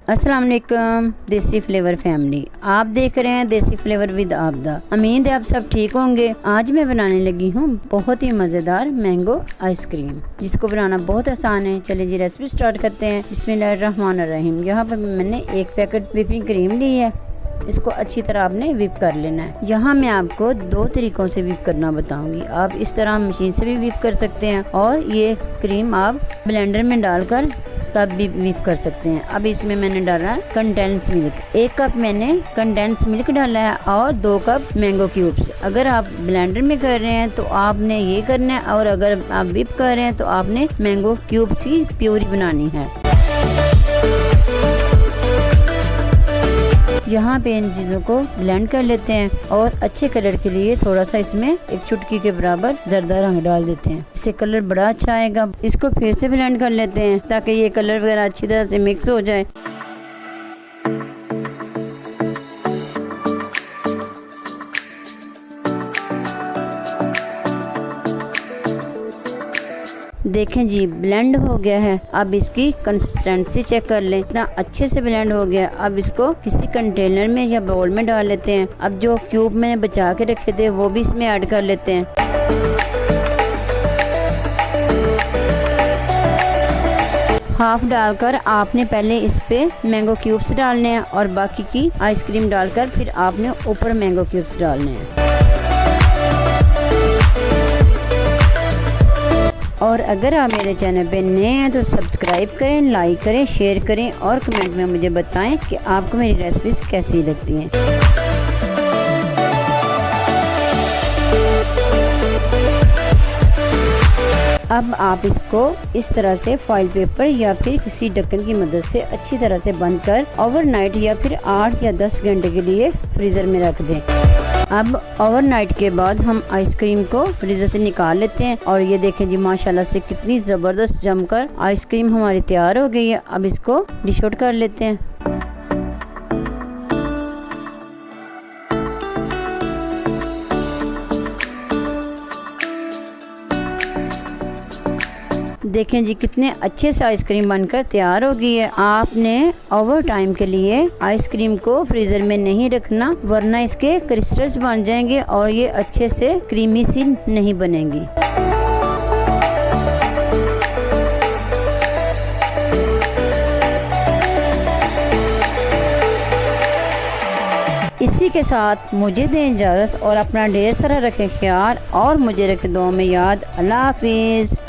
अस्सलाम वालेकुम देसी फ्लेवर फैमिली, आप देख रहे हैं देसी फ्लेवर विद आपदा। उम्मीद है आप सब ठीक होंगे। आज मैं बनाने लगी हूँ बहुत ही मज़ेदार मैंगो आइसक्रीम, जिसको बनाना बहुत आसान है। चलिए जी रेसिपी स्टार्ट करते हैं। बिस्मिल्लाहिर्रहमानिर्रहीम। यहाँ पर मैंने एक पैकेट व्हिपिंग क्रीम ली है। इसको अच्छी तरह आपने व्हिप कर लेना है। यहाँ मैं आपको दो तरीकों से व्हिप करना बताऊंगी। आप इस तरह मशीन से भी व्हिप कर सकते हैं और ये क्रीम आप ब्लेंडर में डालकर तब भी व्हिप कर सकते हैं। अब इसमें मैंने डाला है कंडेंस मिल्क। 1 कप मैंने कंडेंस मिल्क डाला है और 2 कप मैंगो क्यूब्स। अगर आप ब्लेंडर में कर रहे हैं तो आपने ये करना है, और अगर आप व्हिप कर रहे हैं तो आपने मैंगो क्यूब्स की प्यूरी बनानी है। यहाँ पे इन चीज़ों को ब्लेंड कर लेते हैं और अच्छे कलर के लिए थोड़ा सा इसमें एक चुटकी के बराबर जर्दा रंग डाल देते हैं। इससे कलर बड़ा अच्छा आएगा। इसको फिर से ब्लेंड कर लेते हैं ताकि ये कलर वगैरह अच्छी तरह से मिक्स हो जाए। देखें जी ब्लेंड हो गया है। अब इसकी कंसिस्टेंसी चेक कर लें। इतना अच्छे से ब्लेंड हो गया। अब इसको किसी कंटेनर में या बाउल में डाल लेते हैं। अब जो क्यूब मैंने बचा के रखे थे वो भी इसमें ऐड कर लेते हैं। हाफ डालकर आपने पहले इस पे मैंगो क्यूब्स डालने हैं और बाकी की आइसक्रीम डालकर फिर आपने ऊपर मैंगो क्यूब्स डालने हैं। और अगर आप मेरे चैनल पे नए हैं तो सब्सक्राइब करें, लाइक करें, शेयर करें और कमेंट में मुझे बताएं कि आपको मेरी रेसिपीज कैसी लगती हैं। अब आप इसको इस तरह से फॉइल पेपर या फिर किसी ढक्कन की मदद से अच्छी तरह से बंद कर ओवरनाइट या फिर 8 या 10 घंटे के लिए फ्रीजर में रख दें। अब ओवरनाइट के बाद हम आइसक्रीम को फ्रीजर से निकाल लेते हैं और ये देखें जी माशाल्लाह से कितनी ज़बरदस्त जमकर आइसक्रीम हमारी तैयार हो गई है। अब इसको डिश आउट कर लेते हैं। देखें जी कितने अच्छे से आइसक्रीम बनकर तैयार हो गई है। आपने ओवर टाइम के लिए आइसक्रीम को फ्रीजर में नहीं रखना, वरना इसके क्रिस्टल्स बन जाएंगे और ये अच्छे से क्रीमी सी नहीं बनेंगी। इसी के साथ मुझे दें इजाज़त और अपना ढेर सारा रखें ख्याल और मुझे रखें दुआ में याद। अल्लाह हाफिज़।